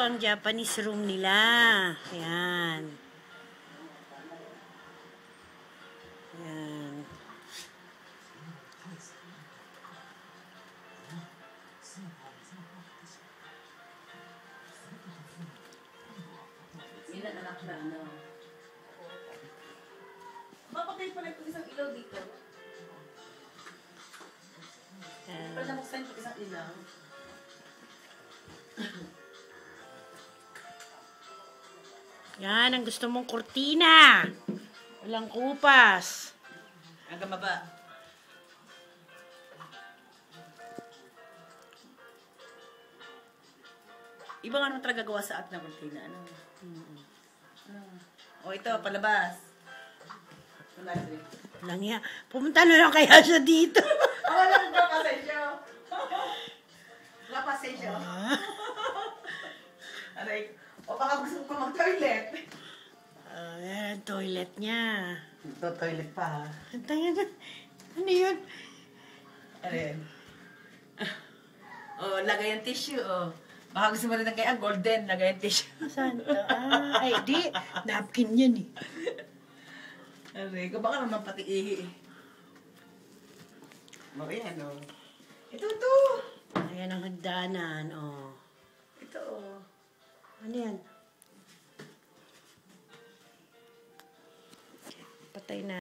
ang Japanese room nila. Ayan. Ayan. Anak na ano. Mapatay pala itong isang ilaw dito. Pala muksan itong isang ilaw. Yan, ang gusto mong kurtina. Walang kupas. Hanggang baba. Iba nga naman talaga gawa sa atin ng kurtina. Ano? O ito, palabas. Lang yan. Pumunta na lang kaya siya dito. Wala kong kapasensyo. Kapasensyo. Aray. O baka gusto ko mag-toilet. Ayan, toilet niya. Ito, toilet pa ha. Antayin na. Ano yun? Aray. O, lagay ang tissue. O. Baka gusto mo rin ng kaya golden. Lagay ang tissue. Saan to? Ay, di. Napkin yan eh. Aray, baka naman pati ihi eh. O, yan o. Ito. Ayan ang hagdanan. Oh. Ito o. Ano yan? Patay na.